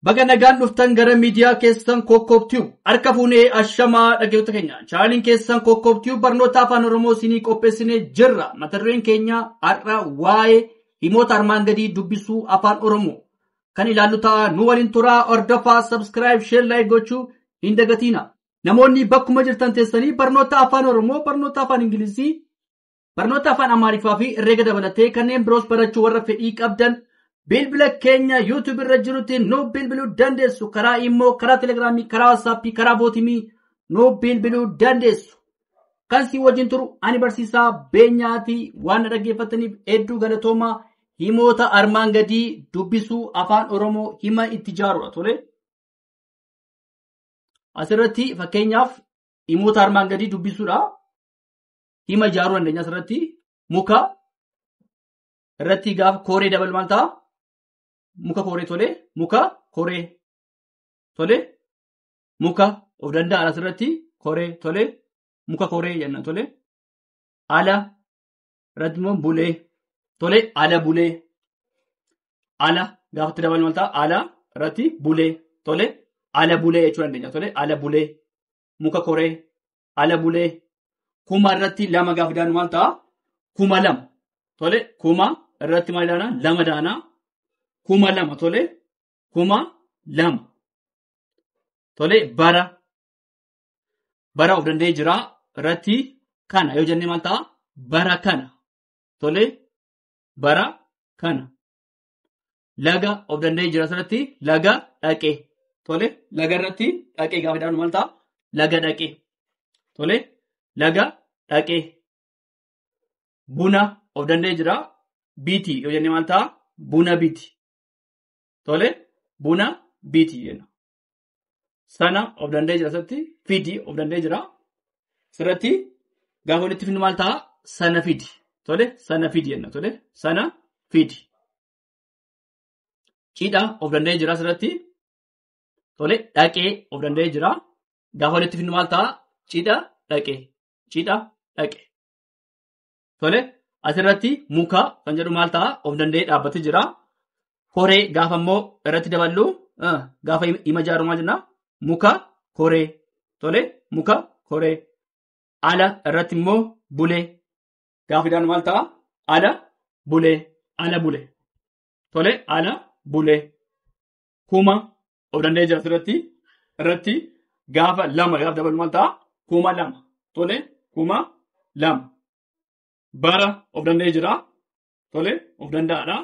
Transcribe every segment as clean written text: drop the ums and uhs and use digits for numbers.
Baga nagaan dhuftan gara miidiyaa keessan Kokkobtiyu harka fuunee ashamaa dhaggeeffattoota keenya chaanaliin keessan Kokkobtiyu barnoota afaan Oromoo isinii qopheessinee jirra. Mata dureen keenya har'a waa'ee himoota armaan gadii dubbisuu afaan Oromoo kan ilaallu ta'a. Nu waliin turaa, hordofaa, subscribe, share, like gochuu hin dagatina. Namoonni bakkuma jirtan teessanii barnoota afaan Oromoo, barnoota afaan Ingilizii, barnoota afaan Amaariffaa fi herreega dabalatee kanneen biroos barachuu warra fedhii qabdan bilbila keenya YouTube irra jirutti nu bilbiluu dandeessu. Karaa immoo karaa Telegiraamii, karaa WhatsAppii, karaa Bootimii nu bilbiluu dandeessu. Kan si wajjin turu ani barsiisaa Beenyaati. Waan dhaggeeffataniif hedduu galatoomaa. Himoota armaan gadii dubbisuu afaan Oromoo hima itti ijaarudha tole. Asirratti fakkeenyaaf himoota armaan gadii dubbisuudha. Hima ijaaruu dandeenya asirratti muka irratti gaafa koree dabalu maal ta'a? Muka koree tole, muka koree tole, muka of danda'a asirratti koree tole, muka koree jenna tole. Ala irratti immoo bulee tole, ala bulee. Ala gaafa itti dabalu maal ta'a? Ala irratti bulee tole, ala bulee jechuu dandeenya tole, ala bulee. Muka koree, ala bulee. Kuma irratti lama gaafa daanu maal ta'a? Kuma lama tole, kuma irratti maal daana? Lama daana. Kuma lama tole, kuma lama tole. Bara bara of danda'ee jira irratti kana yoo jennee maal ta'a? Bara kana tole, bara kana. Laga of danda'ee jira irratti laga dhaqee tole, laga irratti dhaqee gaafa daanu maal ta'a? Laga dhaqee tole, laga dhaqee. Buna of danda'ee jira biti yoo jennee maal ta'a? Buna biti tole, buna biti jenna. Sana of danda'ee jira asirratti fidi of danda'ee jira asirratti gaafa walitti fidnu maal ta'a? Sana fidi tole, sana fidi jenna tole, sana fidi. Cidha of danda'ee jira asirratti tole, dhaqee of danda'ee jira gaafa walitti fidnu maal ta'a? Cidha dhaqee, cidha dhaqee tole. Asirratti muka kan jedhu maal ta'a? Of danda'ee dhaabbatee jira. Koree gaafa immoo irratti daballu gaafa hima ijaaru maal jenna? Muka koree tole, muka koree. Ala irratti immoo bulee gaafa daanu maal ta'a? Ala bulee, ala bulee tole, ala bulee. Kuma of danda'ee jira irratti gaafa lama gaafa daballu maal ta'a? Kuma lama tole, kuma lama. Bara of danda'ee jira tole, of danda'aadha.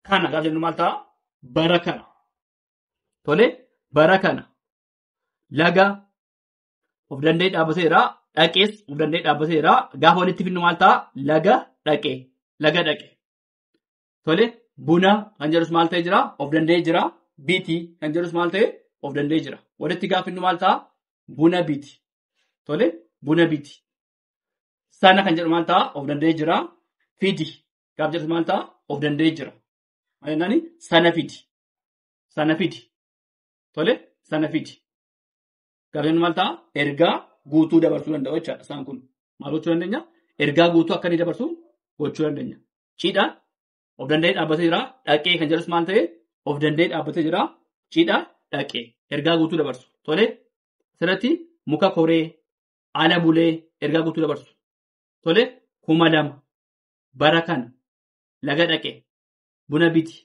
Kana gaafa jennu maal ta'a? Bara kana tole, bara kana. Laga of danda'ee dhaabbateera, dhaqees of danda'ee dhaabbateera gaafa walitti fidnu maal ta'a? Laga dhaqee, laga dhaqee tole. Buna kan jedhus maal ta'ee jira? Of danda'ee jira. Biti kan jedhus maal ta'e? Of danda'ee jira. Walitti gaafa fidnu maal ta'a? Buna biti tole, buna biti. Sana kan jedhu maal ta'a? Of danda'ee jira. Fidi gaafa jedhus maal ta'a? Of danda'ee jira. Maal sana fidi, sana fidi tole, sana fidi. Gaafa jennu maal ta'a? Ergaa guutuu dabarsuu danda'u jechaadha. Isaan kun maal gochuu dandeenya? Ergaa guutuu akka inni dabarsu gochuu dandeenya. Cidha of danda'ee dhaabbatee jira. Dhaqee kan jedhus maal ta'e? Of danda'ee dhaabbatee jira. Cidha dhaqee ergaa guutuu dabarsu tole. Asirratti muka koree, ala bulee ergaa guutuu dabarsu tole. Kuma lama bara kana laga dhaqee, buna biti,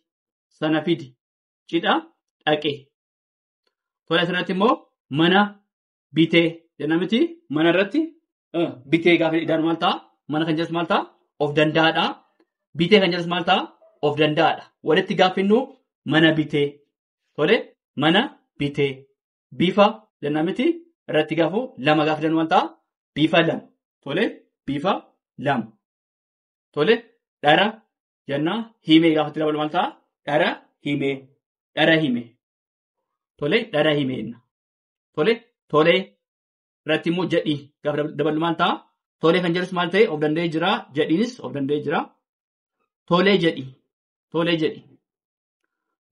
sana fidi, cidha dhaqee tole. Asirratti immoo mana bitee jenna miti? Mana irratti bitee gaafa idaanu maal ta'a? Mana kan jedhus maal ta'a? Of danda'aadha. Bitee kan jedhus maal ta'a? Of danda'aadha. Walitti gaafa fidnu mana bitee tole, mana bitee. Bifa jenna miti? Irratti gaafa lama gaafa jennu maal ta'a? Bifa lama tole, bifa lama tole. Dhara jenna himee gaafa itti dabalu maal ta'a? Dhara himee, dhara himee tole, dhara himee jenna tole. Tolee irratti immoo jedhii gaafa dabalu maal ta'a? Tolee kan jedhus maal ta'e? Of danda'ee jira. Jedhiinis of danda'ee jira. Tolee jedhii, tolee jedhii.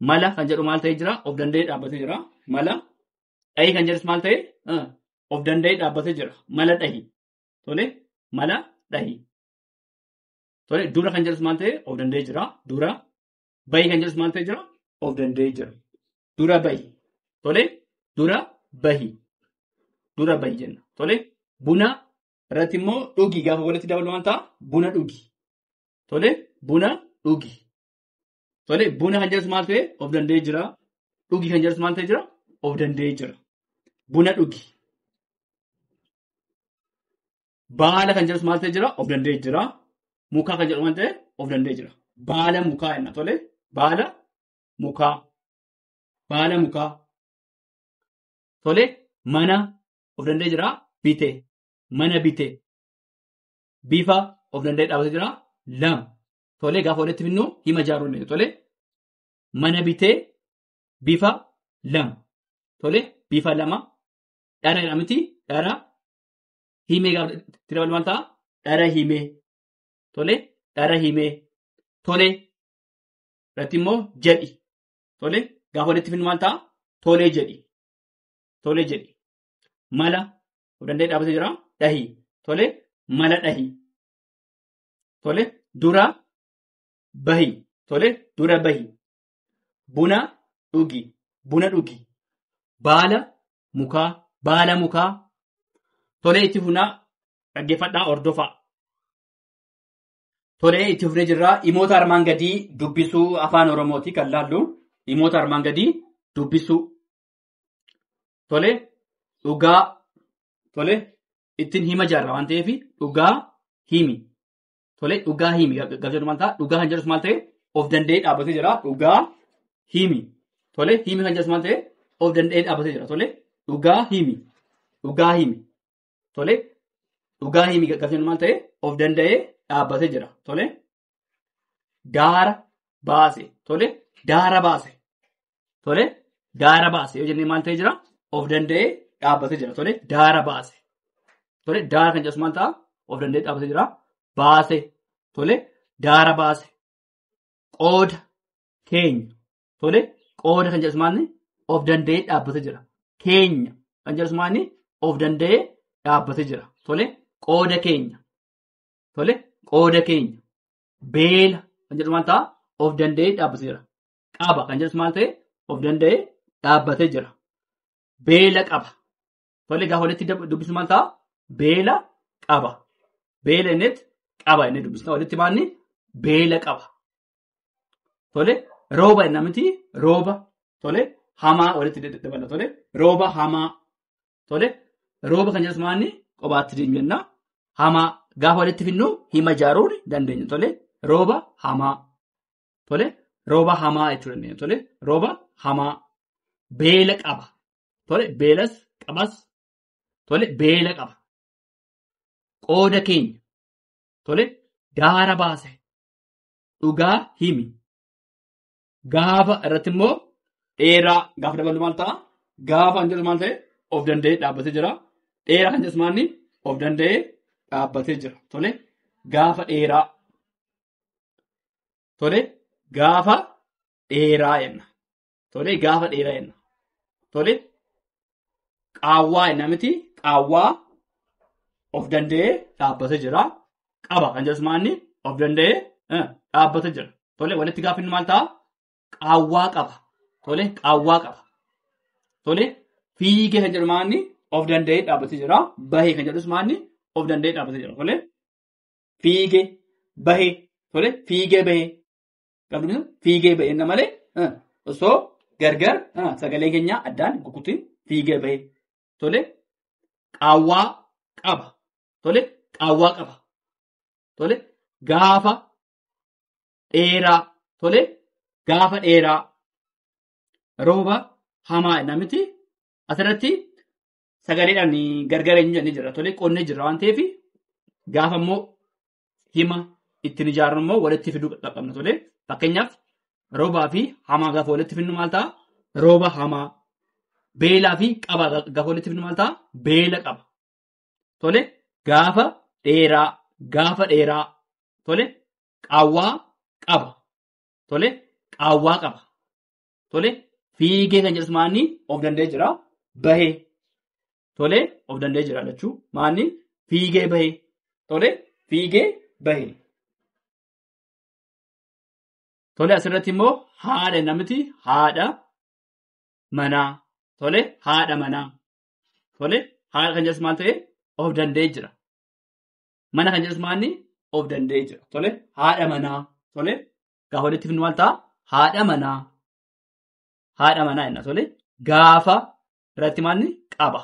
Mala kan jedhu maal ta'ee jira? Of danda'ee dhaabbatee jira. Mala. Dhahii kan jedhus maal ta'e? Of danda'ee dhaabbatee jira. Mala dhahii tole, mala dhahii tole. Dura kan jedhus maal ta'e? Of danda'ee jira. Dura. Bahii kan jedhus maal ta'ee jira? Of danda'ee jira. dura bahi. Tole, dura bahi. Dura bahi jenna. Tole, buna irratti immoo dhugi gaafa walitti dabalu waan ta'a buna dhugi. Tole, buna dhugi. Tole, buna kan jedhus maal ta'e of danda'ee jira. Dhugi kan jedhus maal ta'e jira? Of danda'ee jira. Buna dhugi. Baala kan jedhus maal ta'e jira? Of danda'ee jira. Mukaa kan jedhu waan ta'e of danda'ee jira. Baala mukaa jenna. Tole, baala mukaa. Baala mukaa. Tole, mana of danda'ee jira. Bite. Mana bite. Bifa of danda'ee dhaabatee jira. Lama. Tole, gaafa walitti finnu hima ijaaruu dandeenya. Tole, mana bitee bifa lama. Tole, bifa lama. Dhara jedhama miti. Dhara himee gaafa itti dabalu maal ta'a? Dhara himee. Tole, dhara himee. Tole, irratti immoo jedhi. Tole, gaafa walitti finnu maal ta'a? Tolee jedhi. Tolee jedhi. Mala of danda'ee dhaabatee jira. Dhahi. Tole, mala dhahi. Tole, dura bahi. Tole, dura bahi. Buna dhugi. Buna dhugi. Baala mukaa. Baala mukaa. Tole, itti fufnaa dhaggeeffadhaa hordofaa. Tole, itti fufnee jirra. Dhimmoota armaan gadii dubbisuu afaan Oromooti kan laallu. Dhimmoota armaan gadii dubbisuu. Tole, dhugaa. Tole, ittiin hima ijaarra waan ta'eef dhugaa himi. Tole, dhugaa himi. Gaafa jedhu maal ta'a? Dhugaa kan jedhus maal ta'e? Of danda'ee dhaabbatee jira. Dhugaa himi. Tole, himi kan jedhus maal ta'e? Of danda'ee dhaabbatee jira. Tole, dhugaa himi. Dhugaa himi. Tole, dhugaa himi gaafa jedhu maal ta'e? Of danda'ee dhaabbatee jira. Tole, daara baase. Tole, daara baase. Tole, daara baase. Yoo jennee maal ta'ee jira? Of danda'ee dhaabbatee jira. Tole, daara baase. Tole, daara kan jedhus maal ta'a? Of danda'ee dhaabbatee jira. Baase. Tole, daara baase. Qooda keenya. Tole, qooda kan jedhus maal of danda'ee dhaabbatee jira. Keenya kan jedhus maal of danda'ee dhaabbatee jira. Tole, qooda keenya. Tole, qooda keenya. Beela kan jedhus maal ta'a? Of danda'ee dhaabbatee jira. Qaba kan jedhus maal ta'e? Of danda'ee dhaabbatee jira. Beela qaba. Tole, gaafa walitti dubbisu maal ta'a? Beela qaba. Beela inni qaba inni dubbisna walitti baanni beela qaba. Tole, rooba inni miti rooba. Tole, hamaa walitti dabala. Tole, rooba hamaa. Tole, rooba kan jedhus maal qobaatti deemna. Hamaa gaafa walitti finnu hima ijaaruu dandeenya. Tole, rooba hamaa. Tole, rooba hamaa jechuu dandeenya. Tole, rooba hamaa. Beela qaba. Tole, beelas qabas. Tole, beela qaba. Qooda keenya. Tole, daara baase. Dhugaa himi. Gaafa irratti immoo dheeraa gaafa dabalu maal ta'a? Gaafa kan jedhu maal ta'e? Of danda'ee dhaabbatee jira. Dheeraa kan jedhu maal of danda'ee dhaabbatee jira. Tole, gaafa dheeraa. Tole, gaafa dheeraa jenna. Tole, gaafa dheeraa jenna. Tole, qaawwaa jenna miti qaawwaa of danda'ee dhaabbatee jira. Qaba kan jedhus maal of danda'ee dhaabbatee jira. Tole, walitti gaafa inni maal ta'a? Qaawwaa qaba. Tole, qaawwaa qaba. Tole, fiigee kan jedhu maal of danda'ee dhaabbatee jira. Bahee kan jedhus maal of danda'ee dhaabbatee jira. Tole, fiigee bahee. Tole, fiigee bahee. Fiigee bahee na malee osoo gargar sagalee keenya addaan kukutiin fiigee bahee. Tole, qaawwaa qaba. Tole, qaawwaa qaba. Tole, gaafa dheeraa. Tole, gaafa dheeraa. Rooba hamaa jenna miti asirratti sagaleedhaan gargar eenyu jira. Tole, qonnee jira waan ta'eef gaafa immoo hima ittiin ijaarru immoo walitti fiduu qabna. Tole, fakkeenyaaf roobaa fi hamaa gaafa walitti finnu maal ta'a? Rooba hamaa. Beelaa fi qaba gaafa walitti finnu maal ta'a? Beela qaba. Tole, gaafa dheeraa. Gaafa dheeraa. Tole, qaawwaa qaba. Tole, qaawwaa qaba. Tole, fiigee kan jedhus maal of danda'ee jira. Bahee. Tole, of danda'ee jira jechuun maal fiigee bahee. Tole, fiigee bahee. Tole, asirratti immoo haadha namti haadha manaa. Tole haadha manaa. Tole haadha kan jedhus maal ta'e of danda'ee jira. Mana kan jedhus maalni of danda'ee jira. Tole haadha manaa. Tole gaafa walitti fidnu maal ta'a? Haadha manaa. Haadha manaa jenna. Tole gaafa irratti maalni qaba.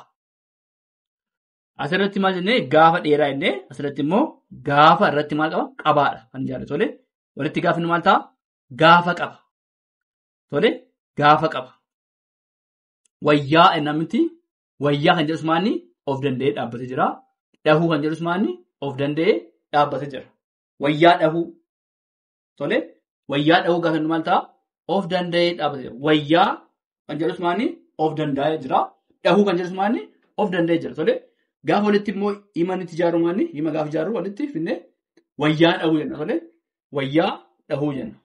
Asirratti maal jennee gaafa dheeraa jennee asirratti immoo gaafa irratti maal qaba? Qabaadha kan jaallu. Tole walitti gaafa maal ta'a? Gaafa qaba. Tole gaafa qaba. Wayyaa ennamti wayyaa kan jedhus maalni of danda'ee dhaabbatee jira. Dhahuu kan jedhus maalni of danda'ee dhaabbatee jira. Wayyaa dhahuu. Tole wayyaa dhahuu gaafa maal ta'a? Of danda'ee dhaabbatee jira. Wayyaa kan jedhus maalni of danda'ee jira. Dhahuu kan jedhus maalni of danda'ee jira. Tole gaafa walitti immoo hima itti ijaaru maalni hima gaafa ijaaru walitti finnee wayyaa dhahuu jenna. Tole wayyaa dhahuu jenna.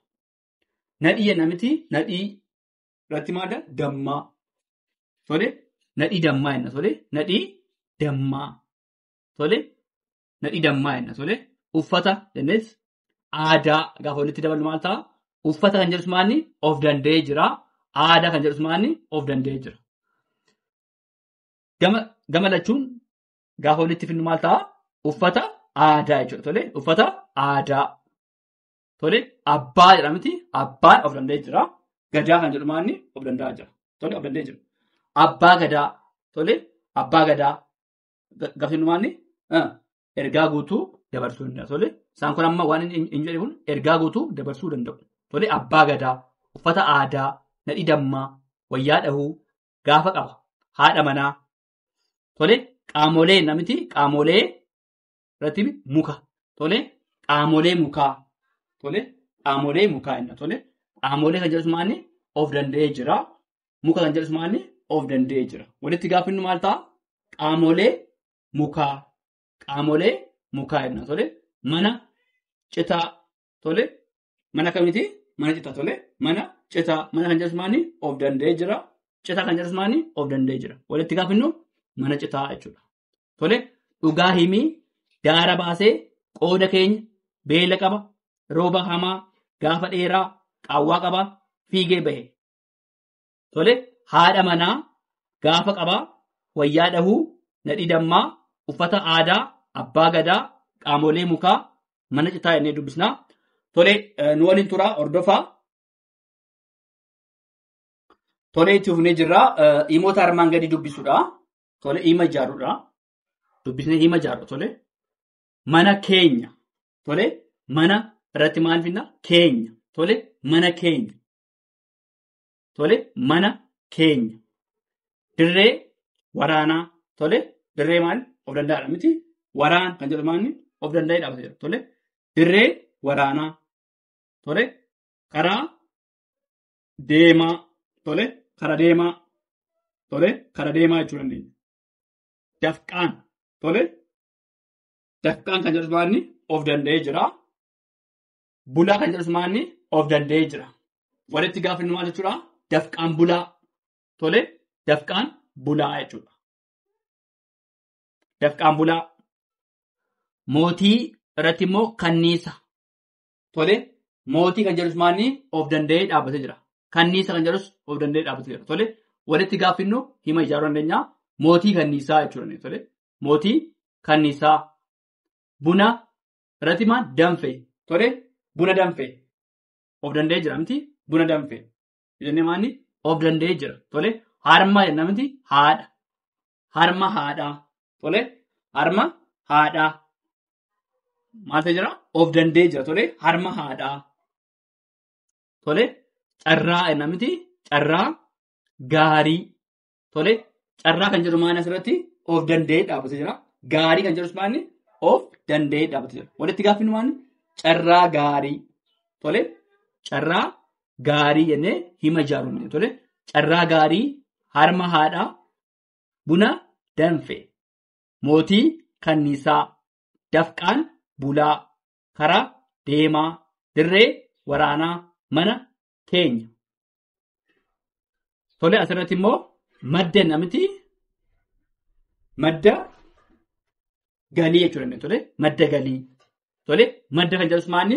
Nadhii jenna miti nadhii irratti maal dammaa. Tole nadhii dammaa jenna. Tole nadhii dammaa. Tole nadhii dammaa jenna. Tole uffata jennes aadaa gaafa walitti dabalu maal ta'a? Uffata kan jedhus maalni of danda'ee jira. Aadaa kan jedhus maalni of danda'ee jira. Gama lachuun gaafa walitti fidnu maal ta'a? Uffata aadaa jechuudha. Tole uffata aadaa. Tole abbaa jedhamti abbaan of danda'ee jira. Gadaa kan jedhu maalni of danda'aa jira. Tole of danda'ee jira. Abbaa gadaa. Tole abbaa gadaa. Gaafa fidnu maalni ergaa guutuu dabarsuu danda'a. Tole isaan kun amma waan hin jedhe kun ergaa guutuu dabarsuu danda'u. Tole abbaa gadaa. Uffata aadaa. Nadhii dammaa. Wayyaa dhahuu. Gaafa qaba. Haadha manaa. Tole qaamolee namti qaamolee irratti muka. Tole qaamolee mukaa. Tole qaamolee mukaa jenna. Tole qaamolee kan jedhus maalni of danda'ee jira. Muka kan jedhus maalni of danda'ee jira. Walitti gaafa inni maal ta'a? Qaamolee mukaa. Qaamolee mukaa jenna. Tole mana citaa. Tole mana kamiti? Mana citaa. Tole mana citaa. Mana kan jedhus maalni of danda'ee jira. Citaa kan jedhus maalni of danda'ee jira. Walitti gaafa inni mana citaa jechuudha. Tole dhugaa himii daara baasee qooda keenya beela qaba. Rooba hamaa gaafa dheeraa qaawwaa qaba fiigee bahe. Tole haadha manaa gaafa qaba wayyaa dhahuu nadhii dammaa uffata aadaa abbaa gadaa qaamolee mukaa mana citaa jennee dubbisnaa. Tole nu waliin turaa hordofaa. Tole itti fufnee jirra. Himoota armaan gadi dubbisuudha. Tole hima ijaaruudha. Dubbisnee hima ijaaru. Tole mana keenya. Tole mana irratti maal finna? Keenya. Tole mana keenya. Tole mana keenya. Dirree waraanaa. Tole dirree maal? Of danda'aadha miti. Waraan kan jedhu maalni of danda'ee dhaabatee jira. Tole dirree waraanaa. Tole karaa deemaa. Tole karaa deemaa. Tole karaa deemaa jechuu dandeenya. Dafqaan. Tole dafqaan kan jedhu maalni of danda'ee jira. Bulaa kan jedhus maalni of danda'ee jira. Walitti gaafa inni maal jechuudha? Dafqaan bulaa. Tole dafqaan bulaa jechuudha. Dafqaan bulaa. Mootii irratti immoo kanniisa. Tole mootii kan jedhus maalni of danda'ee dhaabbatee jira. Kanniisa kan jedhus of danda'ee dhaabbatee jira. Tole walitti gaafa inni hima ijaaruu dandeenya. Mootii kanniisaa jechuudha. Tole mootii kanniisaa. Buna irratti maal? Danfee. Tole buna danfee. Of danda'ee jira miti? Buna danfee. Jennee maalni? Of danda'ee jira. Tole harma jenna miti? Haadha. Harma haadhaa. Tole harma haadhaa. Maal ta'e jira? Of danda'ee jira. Tole harma haadhaa. Tole carraa jenna miti? Carraa gaarii. Tole carraa kan jedhu maalni asirratti of danda'ee dhaabbatee jira. Gaarii kan jedhus maalni of danda'ee dhaabbatee jira. Walitti gaafa inni maalni? Carraa gaarii. Tole carraa gaarii jennee hima ijaaruu. Tole carraa gaarii harma haadhaa buna danfee mootii kanniisaa dafqaan bulaa karaa deemaa dirree waraanaa mana keenya. Tole asirratti immoo madda namti madda galii jechuudha. Tole madda galii. Tole madda kan jedhus maalni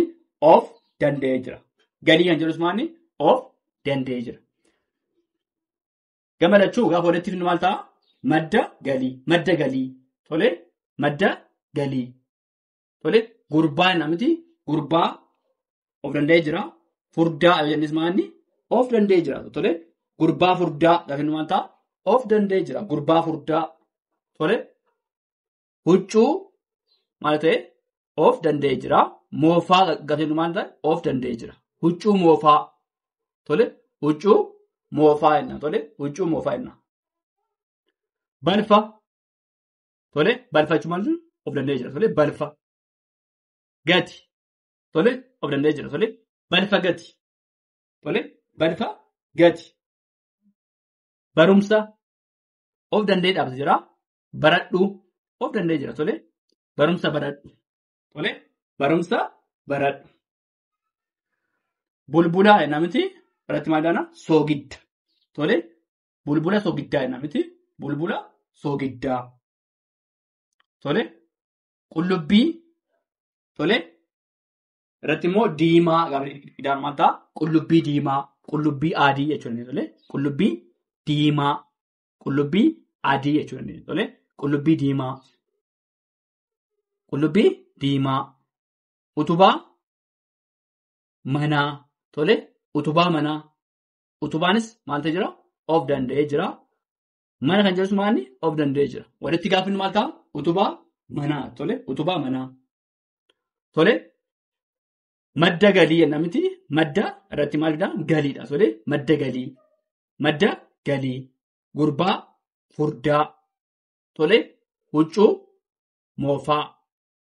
of danda'ee jira. Galii kan jedhus maalni of danda'ee jira. gamalachuu gaafa walitti fidnu maal ta'a? Madda galii. Tole madda galii. Tole gurbaa jenna miti gurbaa of danda'ee jira. Furdaa jennis maanni of danda'ee jira. Tole gurbaa furdaa gaafa inni maal ta'a? Of danda'ee jira. Gurbaa furdaa. Tole huccuu maal ta'e? Of danda'ee jira. Moofaa gaafa inni maal ta'e? Of danda'ee jira. Huccuu moofaa. Tole huccuu moofaa jenna. Tole huccuu moofaa jenna. Balfa. Tole balfa jechuun maal of danda'ee jira. Tole balfa. Gati. Tole of danda'ee jira. Tole balfa gati. Tole balfa gati. Barumsa of danda'ee dhaabbatee jira. Baradhu of danda'ee jira. Tole barumsa baradhu. Tole barumsa baradhu. Bulbulaa jenna miti irratti maal jedhana? Soogidda. Tole bulbula soogiddaa jenna miti bulbula soogiddaa. Tole qullubbii. Tole irratti immoo diimaa gaafa maal ta'a? Qullubbii diimaa. Qullubbii adii jechuudha. Tole qullubbii diimaa. Qullubbii adii jechuudha. Tole qullubbii diimaa. Qullubbii diimaa. Utubaa manaa. Tole utubaa manaa. Utubaanis maal ta'e jira? Of danda'ee jira. Mana kan jedhus maalni? Of danda'ee jira. Walitti gaafa inni maal ta'a? Utubaa manaa. Tole utubaa manaa. Tole madda galii jenna miti madda irratti maal jedhama? Galiidha. Tole madda galii. Madda galii. Gurbaa furdaa. Tole huccuu moofaa.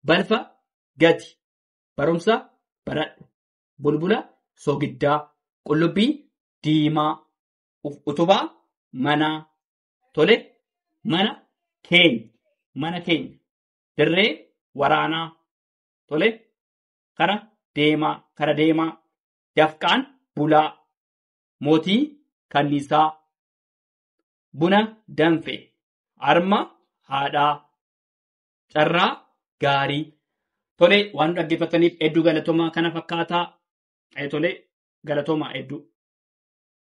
Balfa gati. Barumsa baradhu. Bulbula soogiddaa. Qullubbii diimaa. Utubaa manaa. Tole mana keenya. Dirree waraanaa. Tole kara deemaa. Dafqaan bulaa. Mootii kanniisaa. Buna danfe. Harma haadhaa. Carraa gaarii. Tole waan dhaggeeffataniif hedduu galatoomaa kana fakkaataa. Tole galatoomaa hedduu.